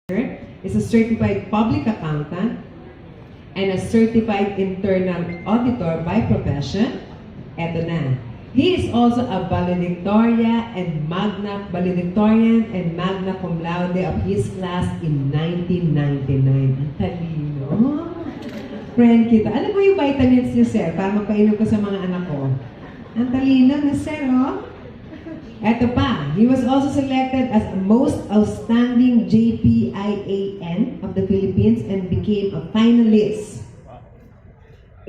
is a certified public accountant and a certified internal auditor by profession. Eto na. He is also a valedictorian and magna cum laude of his class in 1999. Ang talino. Friend kita. Ano ba yung vitamins niyo, sir? Para magpainom ko sa mga anak ko. Ang talino na, sir, oh. Eto pa, he was also selected as a most outstanding JPIAN of the Philippines and became a finalist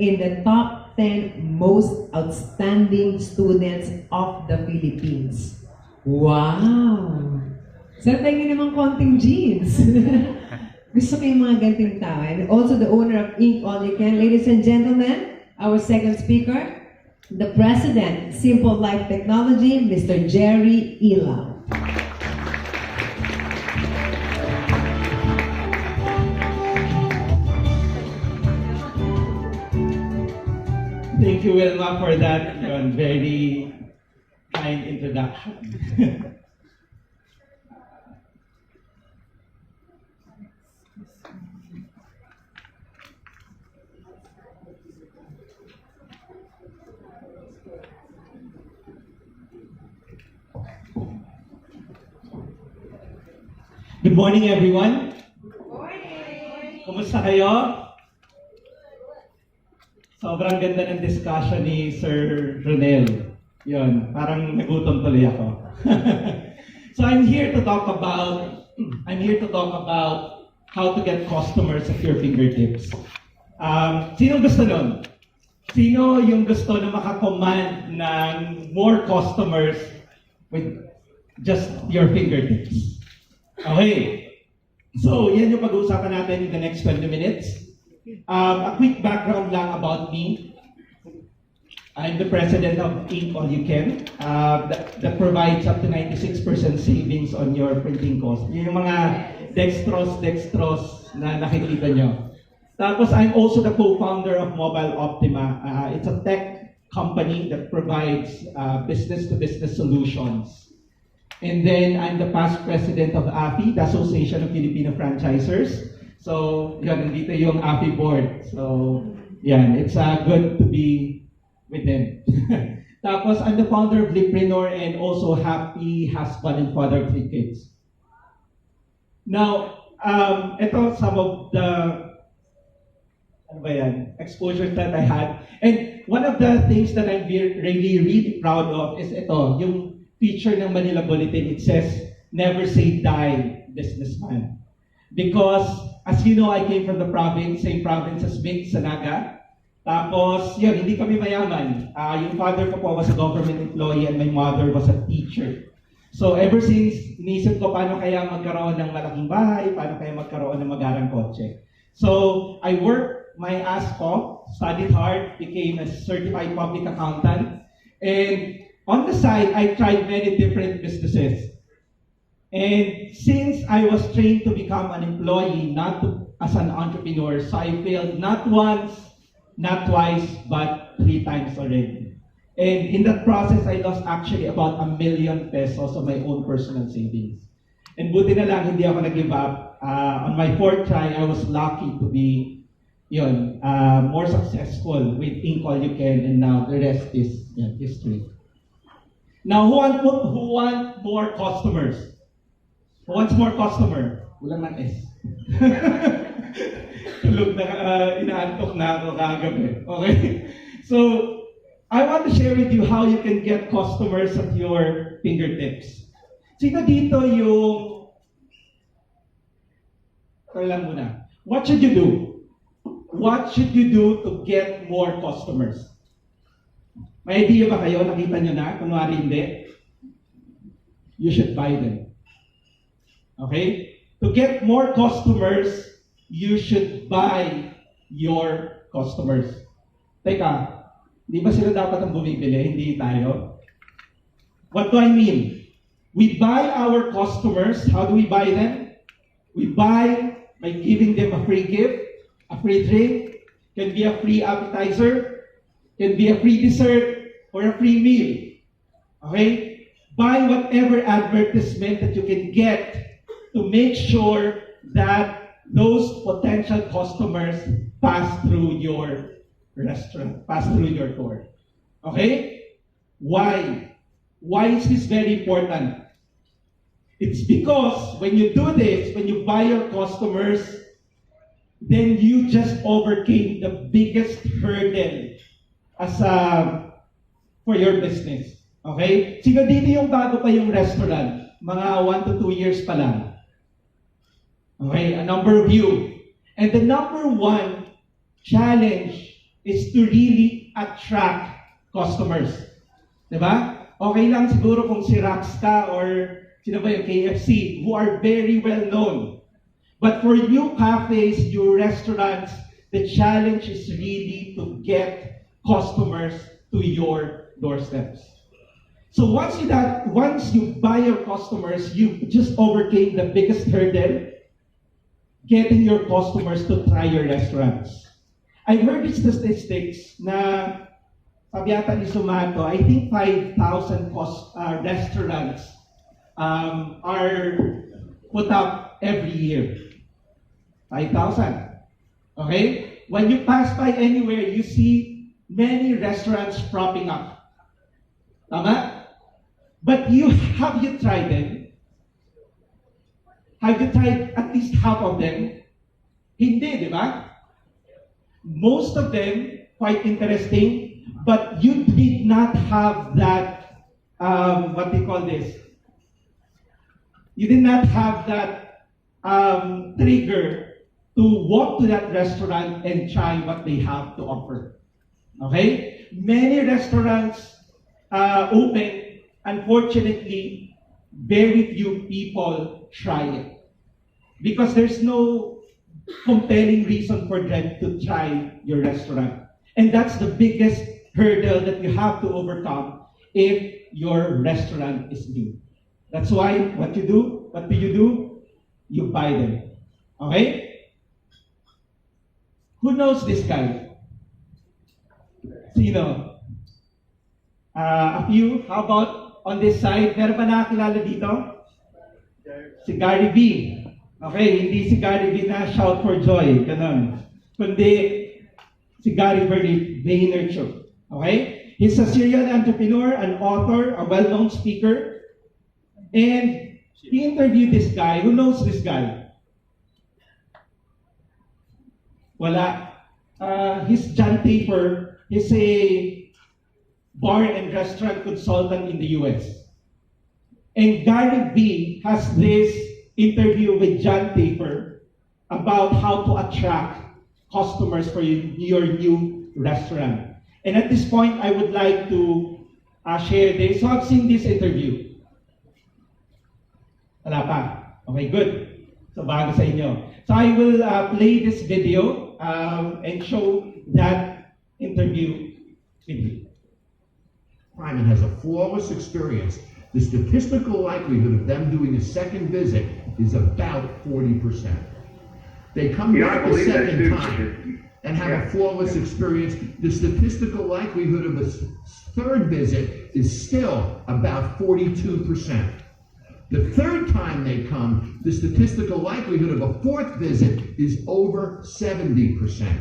in the top 10 most outstanding students of the Philippines. Wow! Sarap niyo naman konting jeans. Gusto ko yung mga ganting tao. And also the owner of Inc. All You Can. Ladies and gentlemen, our second speaker, the President, Simple Life Technology, Mr. Jerry Ilao. Thank you, Wilma, for that very kind introduction. Good morning, everyone. Good morning! Kumusta kayo? Sobrang ganda ng discussion ni Sir Ronel. Yun, parang nagutom tuloy ako. So I'm here to talk about how to get customers at your fingertips. Sino gusto nun? Sino yung gusto na makakommand ng more customers with just your fingertips? Okay. So, yan yung pag-uusapan natin in the next 20 minutes. A quick background lang about me. I'm the president of Inc. All You Can that provides up to 96% savings on your printing cost. Yung mga dextrose na nakikita nyo. Tapos I'm also the co-founder of Mobile Optima. It's a tech company that provides business-to-business solutions. And then I'm the past president of AFI, the Association of Filipino Franchisers. So, yan, nandito yung AFI board. So, yan, it's good to be with them. Tapos, I'm the founder of Lipreneur and also happy husband and father of 3 kids. Now, ito some of the exposures that I had. And one of the things that I'm really proud of is ito, yung feature ng Manila Bulletin. It says, never say die, businessman. Because, as you know, I came from the province, same province as Vic, Sanaga. Tapos, yun, hindi kami mayaman. Yung father ko po was a government employee and my mother was a teacher. So, ever since, inisip ko paano kaya magkaroon ng malaking bahay, paano kaya magkaroon ng magarang kotse. So, I worked my ass off, studied hard, became a certified public accountant, and on the side, I tried many different businesses. And since I was trained to become an employee, not as an entrepreneur, so I failed not once, not twice, but 3 times already. And in that process, I lost actually about 1 million pesos of my own personal savings. And buti na lang, hindi ako nag-give up. On my 4th try, I was lucky to be more successful with Inc. All You Can, and now the rest is history. Now, who want more customers? Who wants more customer? Walang ng S. Tulog na, inaantok na ako kagabi. Okay? So, I want to share with you how you can get customers at your fingertips. Sino dito yung... Lang muna. What should you do? What should you do to get more customers? May idea ba kayo? Nakita nyo na? Kunwari hindi. You should buy them. Okay? To get more customers, you should buy your customers. Teka, di ba sila dapat ang bumibili? Hindi tayo. What do I mean? We buy our customers. How do we buy them? We buy by giving them a free gift, a free drink, can be a free appetizer, can be a free dessert, or a free meal. Okay? Buy whatever advertisement that you can get to make sure that those potential customers pass through your restaurant, pass through your door. Okay? Why? Why is this very important? It's because when you do this, when you buy your customers, then you just overcame the biggest hurdle for your business. Okay? Sino dito yung bago pa yung restaurant? Mga 1 to 2 years pa lang. Okay? A number of you. And the number one challenge is to really attract customers. Diba? Okay lang siguro kung si Rax ka or sino ba yung KFC, who are very well known. But for new cafes, new restaurants, the challenge is really to get customers to your doorsteps. So once you buy your customers, you just overcame the biggest hurdle, getting your customers to try your restaurants. I've heard these statistics na sabi yata ni Sumato, I think 5,000 restaurants are put up every year. 5,000. Okay? When you pass by anywhere, you see many restaurants propping up. Tama? But have you tried them? Have you tried at least half of them? Hindi, di ba? Most of them, quite interesting, but you did not have that, what do you call this? You did not have that trigger to walk to that restaurant and try what they have to offer. Okay? Many restaurants open. Unfortunately, very few people try it. Because there's no compelling reason for them to try your restaurant. And that's the biggest hurdle that you have to overcome if your restaurant is new. That's why what do you do? You buy them. Okay? Who knows this guy? Sino? A few. How about on this side? Meron ba nakakilala dito? Si Gary V. Okay, hindi si Gary V na shout for joy. Ganon. Kundi si Gary Vaynerchuk. Okay? He's a serial entrepreneur, an author, a well-known speaker. And he interviewed this guy. Who knows this guy? Wala. He's John Taper. He's a bar and restaurant consultant in the US. And Gary V has this interview with John Taper about how to attract customers for your new restaurant. And at this point, I would like to share this. So I've seen this interview. Wala pa? Okay, good. So bago sa inyo. So I will play this video and show that interview video. And has a flawless experience, the statistical likelihood of them doing a second visit is about 40%. They come back a second time and have a flawless experience. The statistical likelihood of a third visit is still about 42%. The third time they come, the statistical likelihood of a fourth visit is over 70%.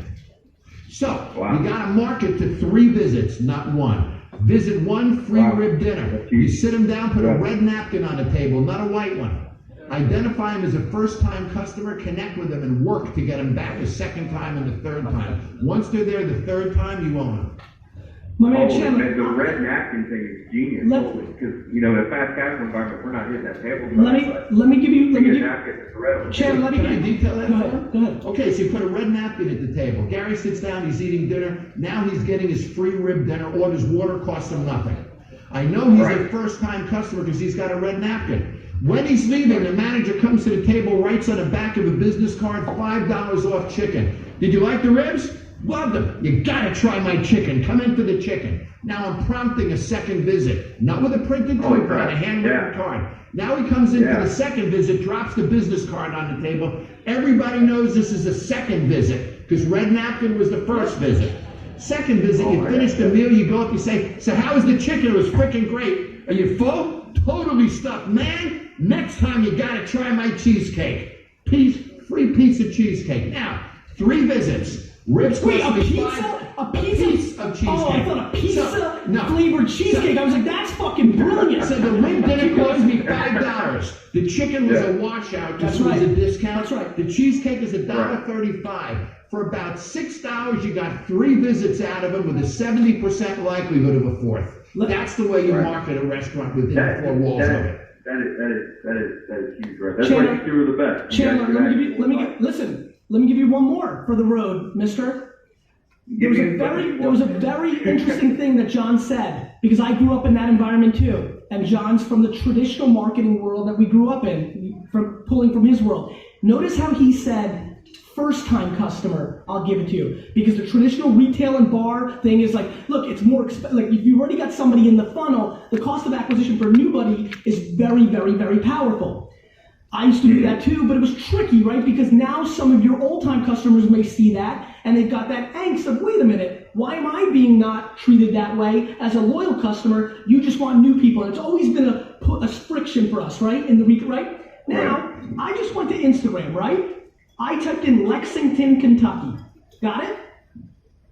So, you gotta market to 3 visits, not 1. Visit 1, free rib dinner. You sit them down, put a red napkin on the table, not a white one. Identify them as a first-time customer, connect with them, and work to get them back a second time and the third time. Once they're there the third time, you own them. The red napkin thing is genius, because in a fast casual environment, we're not hitting that table. Let me give you. Can I detail that? Go ahead. Okay, so you put a red napkin at the table. Gary sits down, he's eating dinner. Now he's getting his free rib dinner. Orders water, costs him nothing. I know he's a first-time customer because he's got a red napkin. When he's leaving, the manager comes to the table, writes on the back of a business card, $5 off chicken. Did you like the ribs? Love them. You gotta try my chicken. Come in for the chicken. Now I'm prompting a second visit. Not with a printed coupon, a handwritten card. Now he comes in for the second visit, drops the business card on the table. Everybody knows this is a second visit because red napkin was the first visit. Second visit, you finish the meal, you go up, you say, so how was the chicken? It was freaking great. Are you full? Totally stuffed. Man, next time you gotta try my cheesecake. Peace. free pizza cheesecake. Now, 3 visits. Ribs Wait, a cost me pizza? A piece pizza? of cheesecake. Oh, I thought a pizza No. flavored cheesecake. I was like, that's fucking brilliant. So the rib dinner cost me $5. The chicken was a washout because That's it was right. a discount. That's right. The cheesecake is $1.35. For about $6, you got 3 visits out of it with a 70% likelihood of a 4th. That's the way you market a restaurant within the 4 walls of it. That is huge, right? That's Chandler, why you two are the best. Chandler, let me give you one more for the road, mister. There was a very interesting thing that John said, because I grew up in that environment too. And John's from the traditional marketing world that we grew up in, pulling from his world. Notice how he said, first-time customer, I'll give it to you. Because the traditional retail and bar thing is like, look, it's more expensive. Like, if you've already got somebody in the funnel, the cost of acquisition for a newbody is very, very, very powerful. I used to do that too, but it was tricky, right? Because now some of your old-time customers may see that, and they've got that angst of, wait a minute, why am I being not treated that way as a loyal customer? You just want new people. And it's always been a friction for us, right? Right? Now, I just went to Instagram, right? I typed in Lexington, Kentucky. Got it?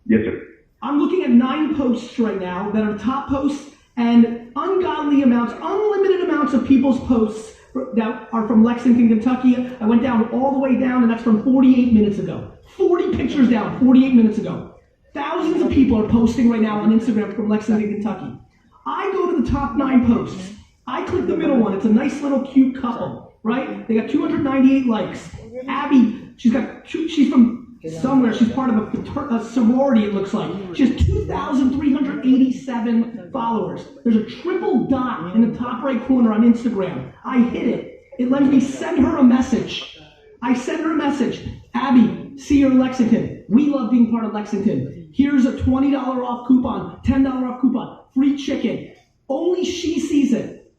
Yes, sir. I'm looking at 9 posts right now that are top posts, and ungodly amounts, unlimited amounts of people's posts that are from Lexington, Kentucky. I went down all the way down, and that's from 48 minutes ago. 40 pictures down, 48 minutes ago. Thousands of people are posting right now on Instagram from Lexington, Kentucky. I go to the top 9 posts. I click the middle one. It's a nice little cute couple, right? They got 298 likes. Abby, she's from somewhere. She's part of a sorority, it looks like. She has 2,387 followers. There's a triple dot in the top right corner on Instagram. I hit it. It lets me send her a message. I send her a message. Abby, see you in Lexington. We love being part of Lexington. Here's a $20 off coupon, $10 off coupon, free chicken. Only she sees it.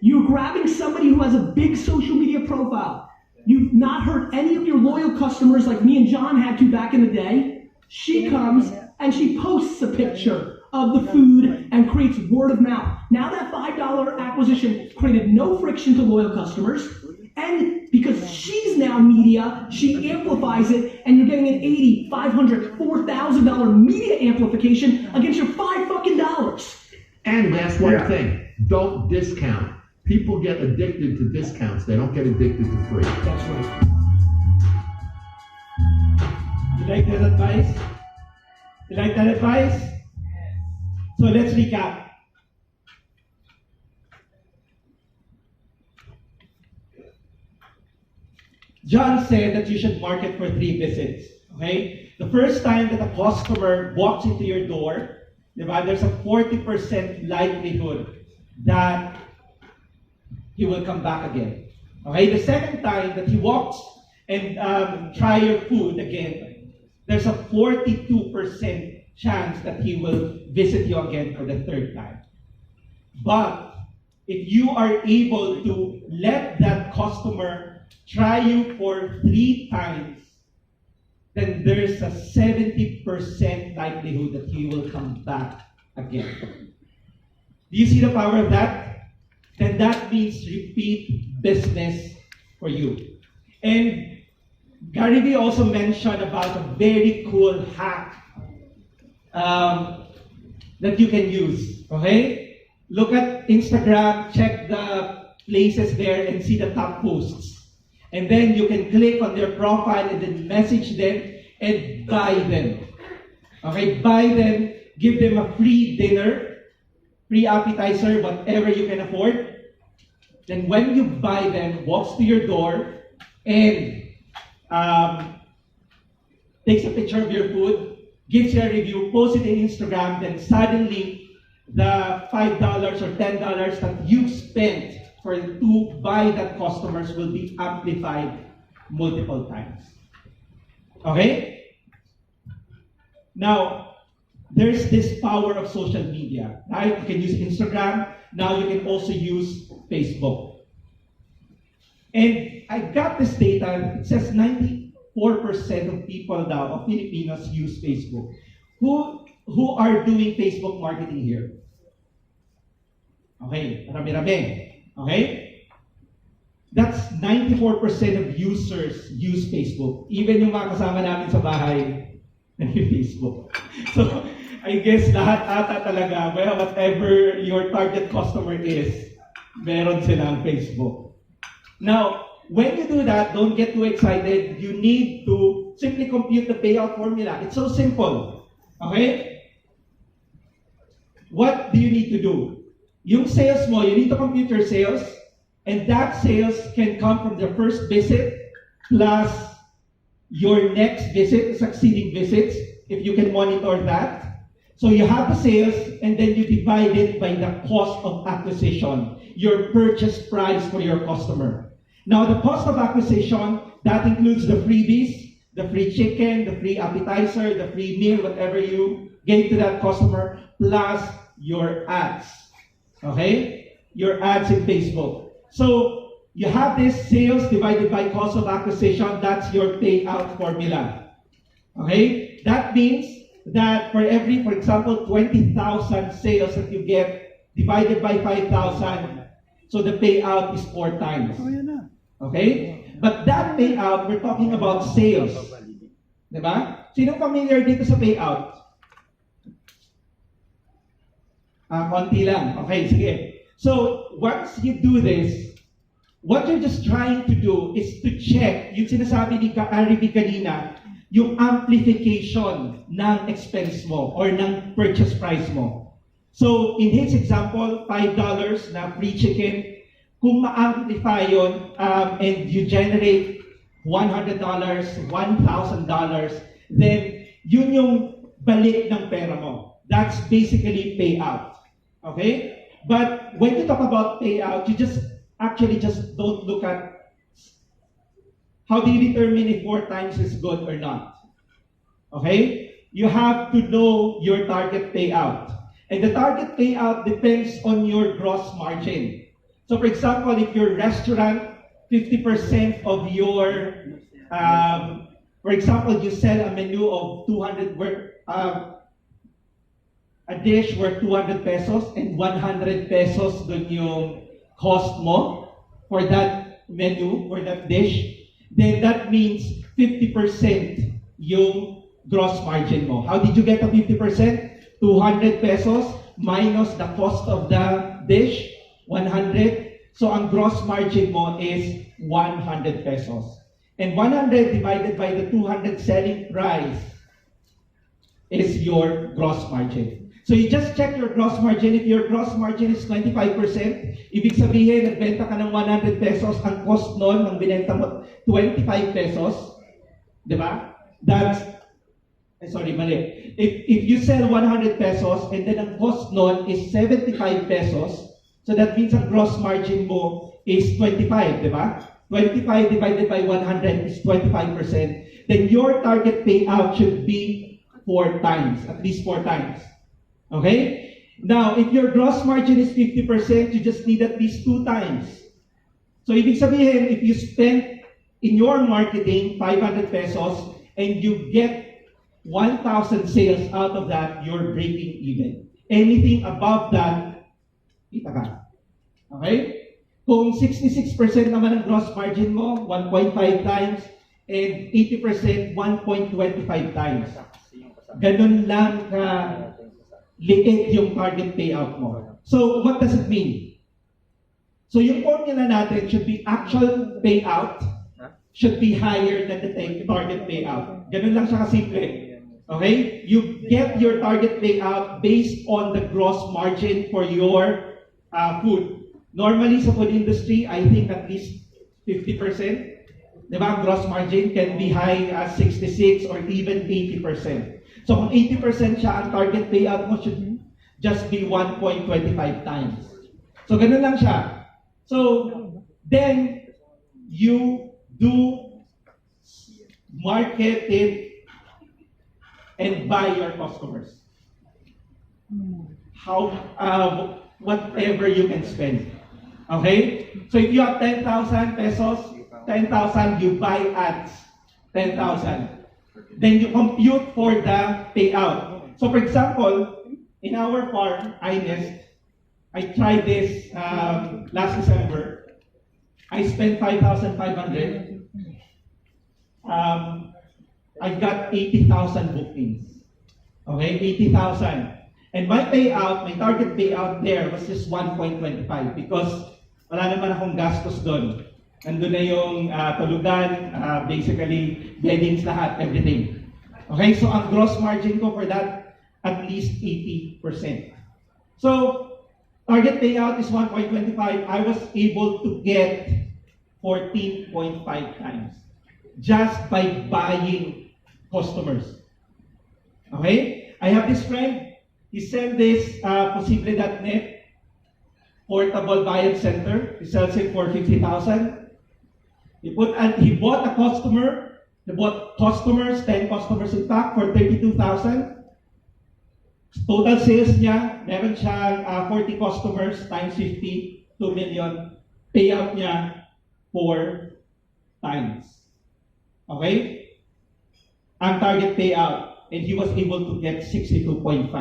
You're grabbing somebody who has a big social media profile. You've not hurt any of your loyal customers like me and John had to back in the day. She comes and she posts a picture of the food and creates word of mouth. Now that $5 acquisition created no friction to loyal customers. And because she's now media, she amplifies it, and you're getting an $80, $500, $4,000 media amplification against your $5. And last one thing, don't discount. People get addicted to discounts. They don't get addicted to free. That's right. You like that advice? You like that advice? So let's recap. John said that you should market for 3 visits. Okay? The first time that a customer walks into your door, there's a 40% likelihood that he will come back again. Okay? The second time that he walks and try your food again, there's a 42% chance that he will visit you again for the 3rd time. But if you are able to let that customer try you for 3 times, then there's a 70% likelihood that he will come back again. Do you see the power of that? Then that means repeat business for you. And Gary Vee also mentioned about a very cool hack that you can use. Okay? Look at Instagram, check the places there and see the top posts. And then you can click on their profile and then message them and buy them. Okay, buy them, give them a free dinner, free appetizer, whatever you can afford. Then when you buy them, walks to your door and takes a picture of your food, gives you a review, posts it in Instagram, then suddenly the $5 or $10 that you spent to buy that customers will be amplified multiple times. Okay? Now, there's this power of social media, right? You can use Instagram. Now you can also use Facebook. And I got this data. It says 94% of people now, of Filipinos, use Facebook. Who are doing Facebook marketing here? Okay, rami-rami. Okay? That's 94% of users use Facebook. Even yung mga kasama namin sa bahay, Facebook. So, I guess lahat ata talaga, well, whatever your target customer is, meron silang Facebook. Now, when you do that, don't get too excited. You need to simply compute the payout formula. It's so simple. Okay? What do you need to do? Yung sales mo, you need to compute your sales, and that sales can come from the first visit plus your next visit, succeeding visits, if you can monitor that. So you have the sales, and then you divide it by the cost of acquisition, your purchase price for your customer. Now, the cost of acquisition, that includes the freebies, the free chicken, the free appetizer, the free meal, whatever you gave to that customer, plus your ads. Okay? Your ads in Facebook. So, you have this sales divided by cost of acquisition. That's your payout formula. Okay? That means that for every, for example, 20,000 sales that you get divided by 5,000, so the payout is 4 times. Okay? But that payout, we're talking about sales. Diba? Sino familiar dito sa payout? Konti lang. Okay, sige. So, once you do this, what you're just trying to do is to check, yung sinasabi ni Ari kanina, yung amplification ng expense mo or ng purchase price mo. So, in his example, $5 na free chicken, kung ma-amplify yun, and you generate $100, $1,000, then yun yung balik ng pera mo. That's basically payout. Okay? But when you talk about payout, you just don't look at how do you determine if 4 times is good or not. Okay? You have to know your target payout. And the target payout depends on your gross margin. So for example, if your restaurant, 50% of your, for example, you sell a menu of 200, a dish worth 200 pesos and 100 pesos dun yung cost mo for that menu, for that dish, then that means 50% yung gross margin mo. How did you get the 50%? 200 pesos minus the cost of the dish, 100. So ang gross margin mo is 100 pesos. And 100 divided by the 200 selling price is your gross margin. So you just check your gross margin. If your gross margin is 25%, ibig sabihin, nagbenta ka ng 100 pesos, ang cost nun, ng binenta mo, 25 pesos. Diba? That's, sorry, mali. If you sell 100 pesos, and then ang cost nun is 75 pesos, so that means ang gross margin mo is 25, diba? 25 divided by 100 is 25%. Then your target payout should be 4 times, at least 4 times. Okay? Now, if your gross margin is 50%, you just need at least 2 times. So, ibig sabihin, if you spend in your marketing 500 pesos and you get 1,000 sales out of that, you're breaking even. Anything above that, kita ka. Okay? Kung 66% naman ang gross margin mo, 1.5 times, and 80%, 1.25 times. Ganun lang ka liit yung target payout mo. So, what does it mean? So, yung formula natin should be actual payout should be higher than the target payout. Ganun lang siya kasimple. Okay? You get your target payout based on the gross margin for your food. Normally, sa food industry, I think at least 50%. Diba? Ang gross margin can be high as 66 or even 80%. So kung 80% siya, ang target payout mo should just be 1.25 times. So ganun lang siya. So then you do market it and buy your customers. How whatever you can spend. Okay? So if you have 10,000 pesos, 10,000 you buy ads. 10,000. Then you compute for the payout. So for example, in our farm, I tried this last December. I spent 5,500. I got 80,000 bookings. Okay, 80,000. And my payout, my target payout there was just 1.25 because wala naman akong gastos doon. Nandun na yung tulugan, basically, beddings lahat, everything. Okay, so ang gross margin ko for that, at least 80%. So, target payout is 1.25. I was able to get 14.5 times just by buying customers. Okay? I have this friend, he sent this Posible.net portable buy center. He sells it for 50,000. He bought a customer, he bought customers, 10 customers in fact, for 32,000. Total sales niya, meron siyang 40 customers times 50, 2 million. Payout niya 4 times. Okay? Ang target payout, and he was able to get 62.5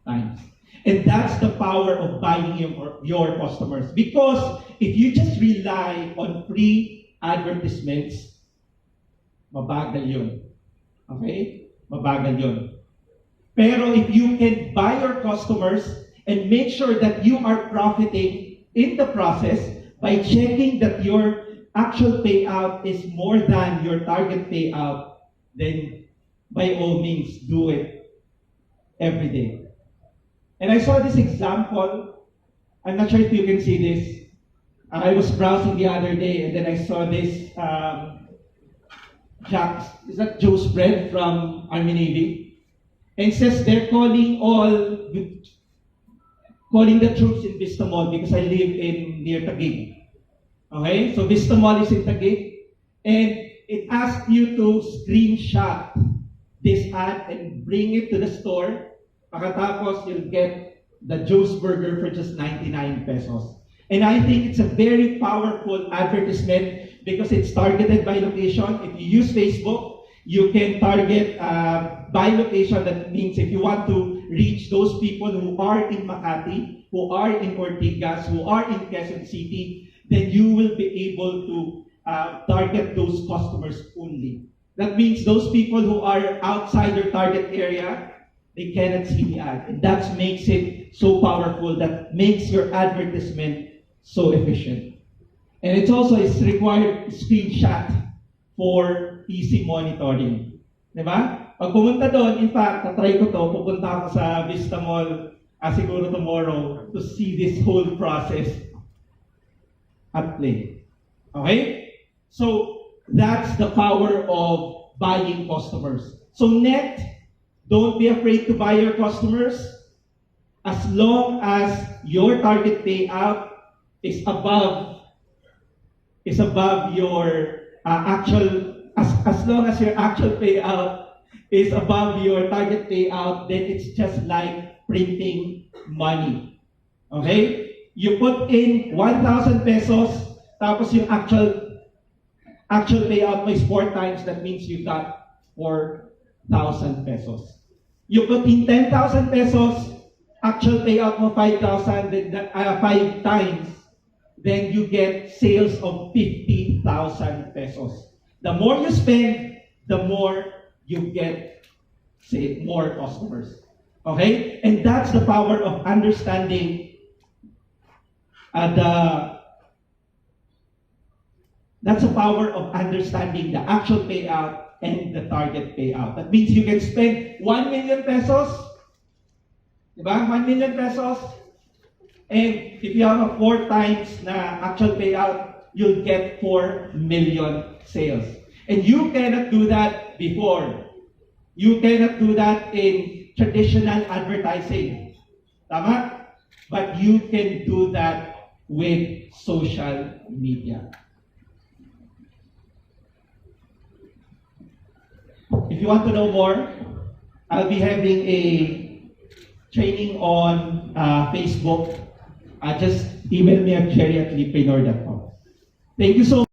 times. And that's the power of buying your customers. Because if you just rely on free advertisements, mabagal yun. Okay? Mabagal yun. Pero if you can buy your customers and make sure that you are profiting in the process by checking that your actual payout is more than your target payout, then by all means do it every day. And I saw this example. I'm not sure if you can see this. I was browsing the other day and then I saw this is that Joe's Bread from Army Navy? And it says they're calling the troops in Vista Mall because I live near Taguig. Okay, so Vista Mall is in Taguig, and it asks you to screenshot this ad and bring it to the store. Pagkatapos, you'll get the Joe's Burger for just 99 pesos. And I think it's a very powerful advertisement because it's targeted by location. If you use Facebook, you can target by location. That means if you want to reach those people who are in Makati, who are in Ortigas, who are in Quezon City, then you will be able to target those customers only. That means those people who are outside your target area, they cannot see the ad. And that makes it so powerful, that makes your advertisement so efficient. And it's also required screenshot for easy monitoring. Diba? Pag pumunta doon, in fact, tatry ko to, pupunta ako sa Vista Mall siguro tomorrow to see this whole process at play. Okay? So, that's the power of buying customers. So, don't be afraid to buy your customers as long as your target payout is above your as long as your actual payout is above your target payout, then it's just like printing money. Okay? You put in 1,000 pesos, tapos yung actual payout mo is 4 times, that means you got 4,000 pesos. You put in 10,000 pesos, actual payout mo 5,000, 5 times, then you get sales of 50,000 pesos. The more you spend, the more you get, more customers. Okay? And that's the power of understanding that's the power of understanding the actual payout and the target payout. That means you can spend 1 million pesos, diba? 1 million pesos, and if you have a 4 times na actual payout, you'll get 4 million sales. And you cannot do that before. You cannot do that in traditional advertising. Tama? But you can do that with social media. If you want to know more, I'll be having a training on Facebook. Just email me at jerry@lipreneur.com. Thank you so much.